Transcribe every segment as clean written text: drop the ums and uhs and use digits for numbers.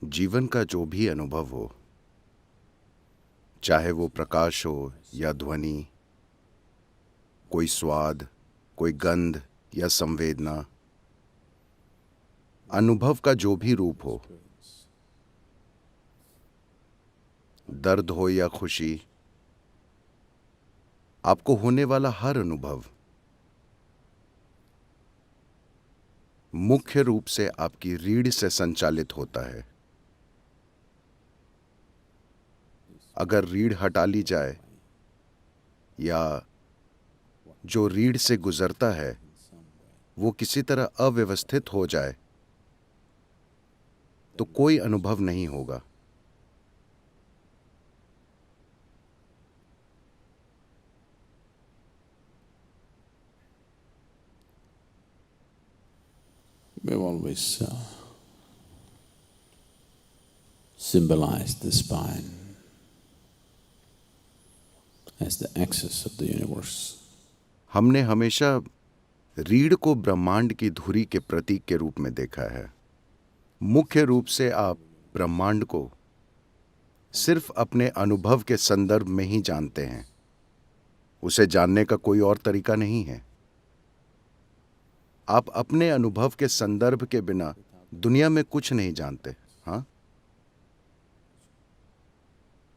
जीवन का जो भी अनुभव हो, चाहे वो प्रकाश हो या ध्वनि, कोई स्वाद, कोई गंध या संवेदना, अनुभव का जो भी रूप हो, दर्द हो या खुशी, आपको होने वाला हर अनुभव मुख्य रूप से आपकी रीढ़ से संचालित होता है। अगर रीढ़ हटा ली जाए या जो रीढ़ से गुजरता है वो किसी तरह अव्यवस्थित हो जाए तो कोई अनुभव नहीं होगा। We've always symbolized the spine as the axis of the universe. हमने हमेशा रीढ़ को ब्रह्मांड की धुरी के प्रतीक के रूप में देखा है। मुख्य रूप से आप ब्रह्मांड को सिर्फ अपने अनुभव के संदर्भ में ही जानते हैं। उसे जानने का कोई और तरीका नहीं है। आप अपने अनुभव के संदर्भ के बिना दुनिया में कुछ नहीं जानते। हाँ,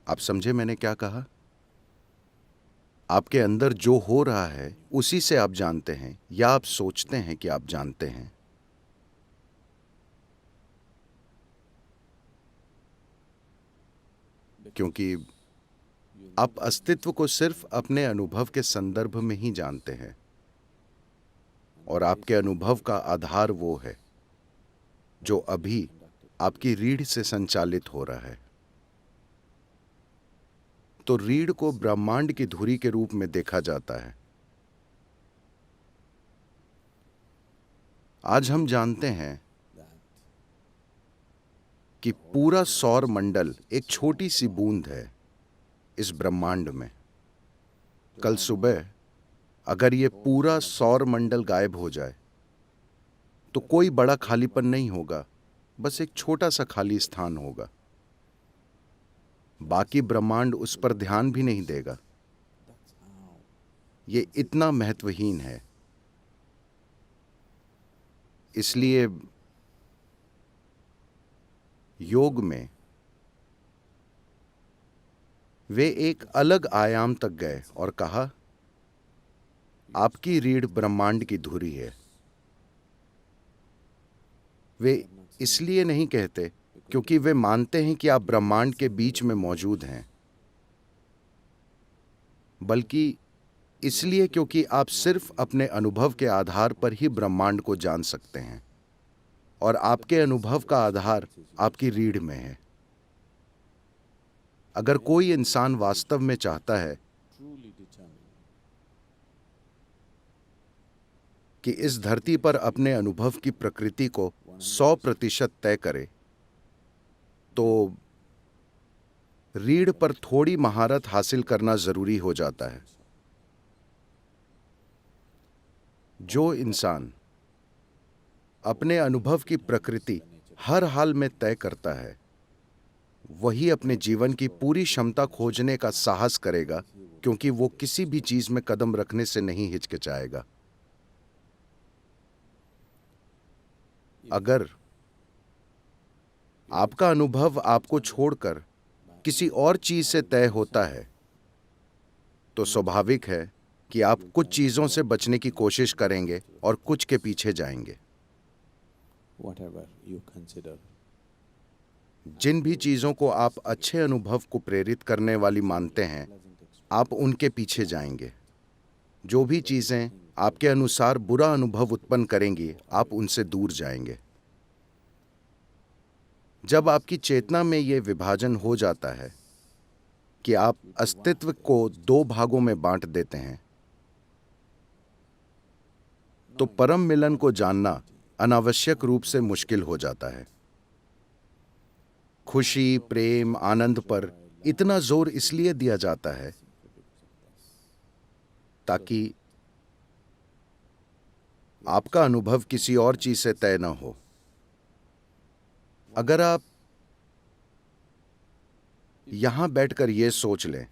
आप समझे मैंने क्या कहा? आपके अंदर जो हो रहा है उसी से आप जानते हैं या आप सोचते हैं कि आप जानते हैं। क्योंकि आप अस्तित्व को सिर्फ अपने अनुभव के संदर्भ में ही जानते हैं और आपके अनुभव का आधार वो है जो अभी आपकी रीढ़ से संचालित हो रहा है। तो रीढ़ को ब्रह्मांड की धुरी के रूप में देखा जाता है। आज हम जानते हैं कि पूरा सौर मंडल एक छोटी सी बूंद है इस ब्रह्मांड में। कल सुबह अगर ये पूरा सौर मंडल गायब हो जाए तो कोई बड़ा खालीपन नहीं होगा, बस एक छोटा सा खाली स्थान होगा। बाकी ब्रह्मांड उस पर ध्यान भी नहीं देगा। ये इतना महत्वहीन है। इसलिए योग में वे एक अलग आयाम तक गए और कहा, आपकी रीढ़ ब्रह्मांड की धुरी है। वे इसलिए नहीं कहते क्योंकि वे मानते हैं कि आप ब्रह्मांड के बीच में मौजूद हैं, बल्कि इसलिए क्योंकि आप सिर्फ अपने अनुभव के आधार पर ही ब्रह्मांड को जान सकते हैं और आपके अनुभव का आधार आपकी रीढ़ में है। अगर कोई इंसान वास्तव में चाहता है कि इस धरती पर अपने अनुभव की प्रकृति को 100% तय करे तो रीढ़ पर थोड़ी महारत हासिल करना जरूरी हो जाता है। जो इंसान अपने अनुभव की प्रकृति हर हाल में तय करता है वही अपने जीवन की पूरी क्षमता खोजने का साहस करेगा, क्योंकि वो किसी भी चीज में कदम रखने से नहीं हिचकिचाएगा। अगर आपका अनुभव आपको छोड़कर किसी और चीज से तय होता है तो स्वाभाविक है कि आप कुछ चीजों से बचने की कोशिश करेंगे और कुछ के पीछे जाएंगे। Whatever you consider जिन भी चीजों को आप अच्छे अनुभव को प्रेरित करने वाली मानते हैं, आप उनके पीछे जाएंगे। जो भी चीजें आपके अनुसार बुरा अनुभव उत्पन्न करेंगी, आप उनसे दूर जाएंगे। जब आपकी चेतना में यह विभाजन हो जाता है कि आप अस्तित्व को 2 भागों में बांट देते हैं, तो परम मिलन को जानना अनावश्यक रूप से मुश्किल हो जाता है। खुशी, प्रेम, आनंद पर इतना जोर इसलिए दिया जाता है ताकि आपका अनुभव किसी और चीज से तय न हो। अगर आप यहां बैठकर ये सोच लें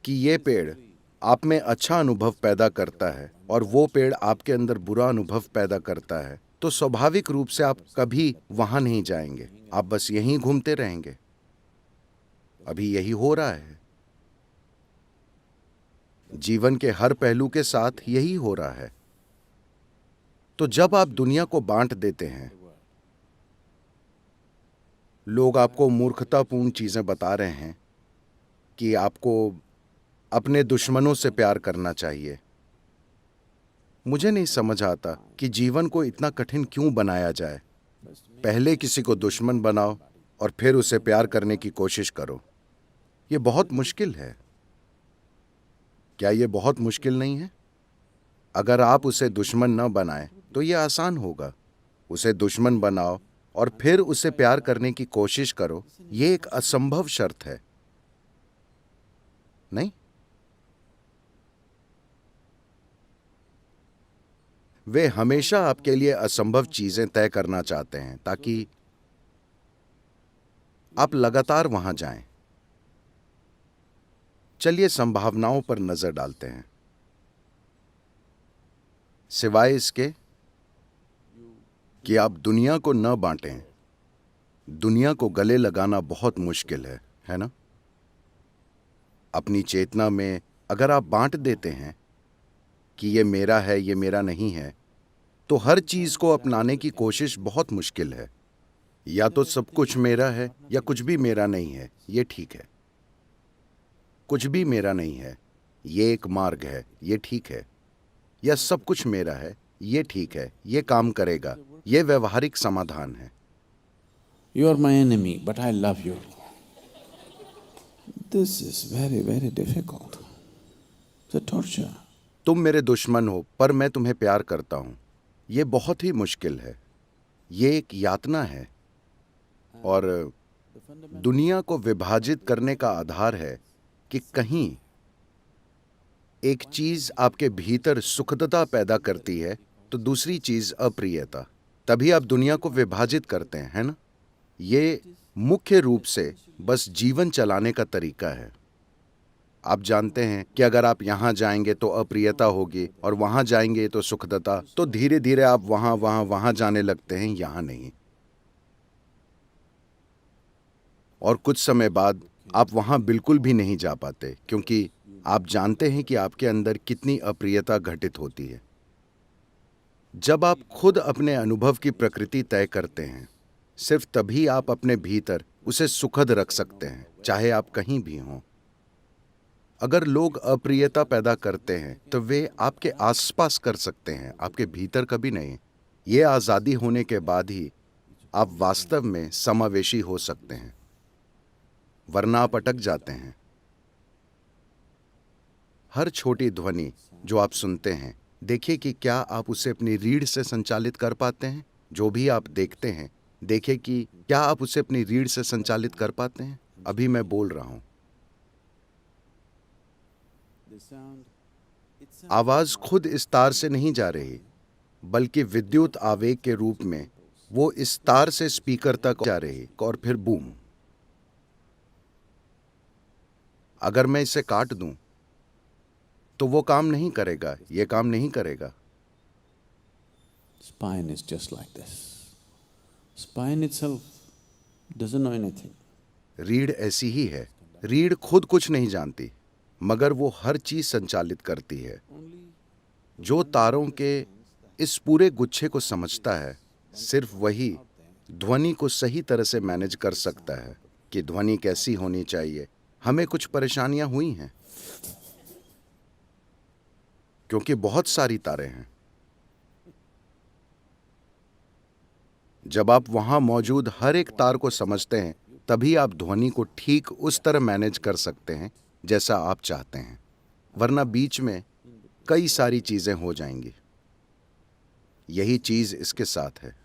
कि ये पेड़ आप में अच्छा अनुभव पैदा करता है और वो पेड़ आपके अंदर बुरा अनुभव पैदा करता है, तो स्वाभाविक रूप से आप कभी वहां नहीं जाएंगे, आप बस यहीं घूमते रहेंगे। अभी यही हो रहा है, जीवन के हर पहलू के साथ यही हो रहा है। तो जब आप दुनिया को बांट देते हैं, लोग आपको मूर्खतापूर्ण चीजें बता रहे हैं कि आपको अपने दुश्मनों से प्यार करना चाहिए। मुझे नहीं समझ आता कि जीवन को इतना कठिन क्यों बनाया जाए। पहले किसी को दुश्मन बनाओ और फिर उसे प्यार करने की कोशिश करो। यह बहुत मुश्किल है। क्या यह बहुत मुश्किल नहीं है? अगर आप उसे दुश्मन न बनाएं तो यह आसान होगा। उसे दुश्मन बनाओ और फिर उसे प्यार करने की कोशिश करो। यह एक असंभव शर्त है, नहीं? वे हमेशा आपके लिए असंभव चीजें तय करना चाहते हैं ताकि आप लगातार वहां जाएं। चलिए संभावनाओं पर नजर डालते हैं। सिवाय इसके कि आप दुनिया को न बांटें, दुनिया को गले लगाना बहुत मुश्किल है ना? अपनी चेतना में अगर आप बांट देते हैं कि ये मेरा है, ये मेरा नहीं है, तो हर चीज को अपनाने की कोशिश बहुत मुश्किल है। या तो सब कुछ मेरा है या कुछ भी मेरा नहीं है, ये ठीक है। कुछ भी मेरा नहीं है, ये एक मार्ग है, ये ठीक है। या सब कुछ मेरा है, ये ठीक है, ये काम करेगा, ये व्यवहारिक समाधान है। You are my enemy, but I love you. This is very, very difficult. It's a torture. तुम मेरे दुश्मन हो पर मैं तुम्हें प्यार करता हूं, ये बहुत ही मुश्किल है। ये एक यातना है और दुनिया को विभाजित करने का आधार है कि कहीं एक चीज आपके भीतर सुखदता पैदा करती है तो दूसरी चीज अप्रियता। तभी आप दुनिया को विभाजित करते हैं, है ना? ये मुख्य रूप से बस जीवन चलाने का तरीका है। आप जानते हैं कि अगर आप यहां जाएंगे तो अप्रियता होगी और वहां जाएंगे तो सुखदता, तो धीरे धीरे आप वहां जाने लगते हैं, यहां नहीं। और कुछ समय बाद आप वहां बिल्कुल भी नहीं जा पाते क्योंकि आप जानते हैं कि आपके अंदर कितनी अप्रियता घटित होती है। जब आप खुद अपने अनुभव की प्रकृति तय करते हैं, सिर्फ तभी आप अपने भीतर उसे सुखद रख सकते हैं, चाहे आप कहीं भी हों। अगर लोग अप्रियता पैदा करते हैं तो वे आपके आसपास कर सकते हैं, आपके भीतर कभी नहीं। ये आजादी होने के बाद ही आप वास्तव में समावेशी हो सकते हैं, वरना आप अटक जाते हैं। हर छोटी ध्वनि जो आप सुनते हैं, देखिए कि क्या आप उसे अपनी रीढ़ से संचालित कर पाते हैं। जो भी आप देखते हैं, देखिए कि क्या आप उसे अपनी रीढ़ से संचालित कर पाते हैं। अभी मैं बोल रहा हूं, आवाज खुद इस तार से नहीं जा रही, बल्कि विद्युत आवेग के रूप में वो इस तार से स्पीकर तक जा रही और फिर बूम। अगर मैं इसे काट दूं तो वो काम नहीं करेगा, ये काम नहीं करेगा। Spine is just like this. Spine itself doesn't know anything. रीढ़ ऐसी ही है। रीढ़ खुद कुछ नहीं जानती, मगर वो हर चीज संचालित करती है। जो तारों के इस पूरे गुच्छे को समझता है, सिर्फ वही ध्वनि को सही तरह से मैनेज कर सकता है कि ध्वनि कैसी होनी चाहिए। हमें कुछ परेशानियां हुई हैं क्योंकि बहुत सारी तारें हैं। जब आप वहां मौजूद हर एक तार को समझते हैं, तभी आप ध्वनि को ठीक उस तरह मैनेज कर सकते हैं जैसा आप चाहते हैं, वरना बीच में कई सारी चीजें हो जाएंगी। यही चीज इसके साथ है।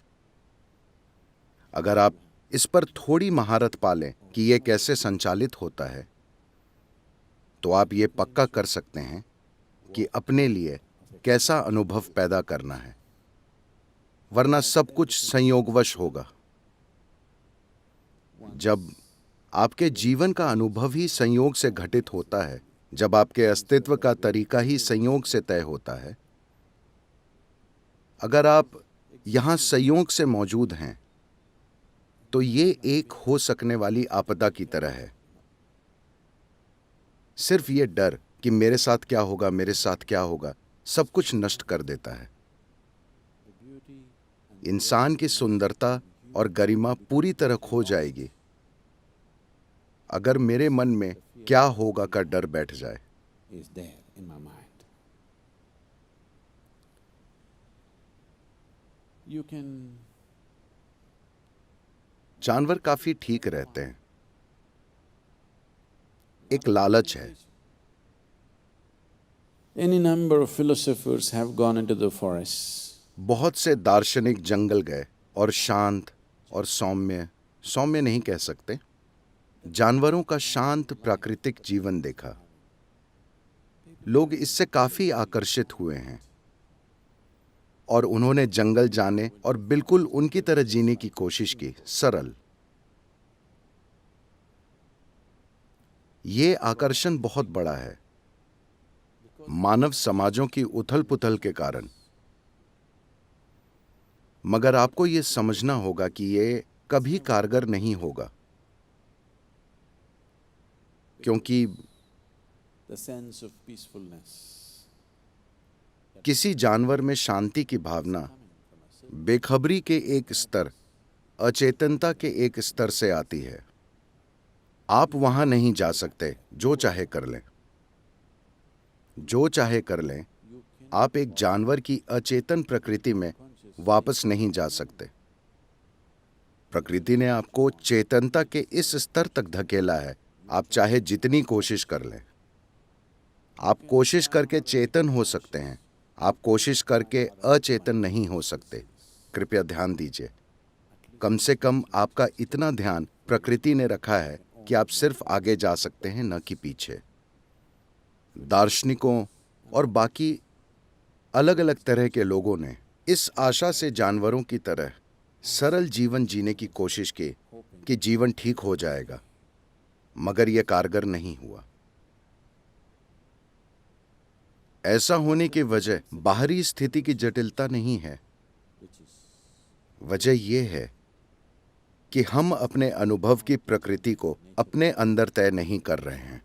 अगर आप इस पर थोड़ी महारत पालें कि यह कैसे संचालित होता है, तो आप ये पक्का कर सकते हैं कि अपने लिए कैसा अनुभव पैदा करना है, वरना सब कुछ संयोगवश होगा। जब आपके जीवन का अनुभव ही संयोग से घटित होता है, जब आपके अस्तित्व का तरीका ही संयोग से तय होता है। अगर आप यहां संयोग से मौजूद हैं, तो ये एक हो सकने वाली आपदा की तरह है। सिर्फ ये डर कि मेरे साथ क्या होगा, मेरे साथ क्या होगा, सब कुछ नष्ट कर देता है। इंसान की सुंदरता और गरिमा पूरी तरह खो जाएगी अगर मेरे मन में क्या होगा का डर बैठ जाए। is there in my mind. You can जानवर काफी ठीक रहते हैं। एक लालच है। any number of philosophers have gone into the forests. बहुत से दार्शनिक जंगल गए और शांत और सौम्य नहीं कह सकते, जानवरों का शांत प्राकृतिक जीवन देखा। लोग इससे काफी आकर्षित हुए हैं और उन्होंने जंगल जाने और बिल्कुल उनकी तरह जीने की कोशिश की, सरल। ये आकर्षण बहुत बड़ा है मानव समाजों की उथल-पुथल के कारण। मगर आपको ये समझना होगा कि ये कभी कारगर नहीं होगा, क्योंकि The sense of peacefulness किसी जानवर में शांति की भावना बेखबरी के एक स्तर, अचेतनता के एक स्तर से आती है। आप वहां नहीं जा सकते, जो चाहे कर लें। जो चाहे कर लें, आप एक जानवर की अचेतन प्रकृति में वापस नहीं जा सकते। प्रकृति ने आपको चेतनता के इस स्तर तक धकेला है, आप चाहे जितनी कोशिश कर लें। आप कोशिश करके चेतन हो सकते हैं, आप कोशिश करके अचेतन नहीं हो सकते। कृपया ध्यान दीजिए, कम से कम आपका इतना ध्यान प्रकृति ने रखा है कि आप सिर्फ आगे जा सकते हैं, न कि पीछे। दार्शनिकों और बाकी अलग अलग तरह के लोगों ने इस आशा से जानवरों की तरह सरल जीवन जीने की कोशिश की कि जीवन ठीक हो जाएगा, मगर यह कारगर नहीं हुआ। ऐसा होने की वजह बाहरी स्थिति की जटिलता नहीं है। वजह यह है कि हम अपने अनुभव की प्रकृति को अपने अंदर तय नहीं कर रहे हैं।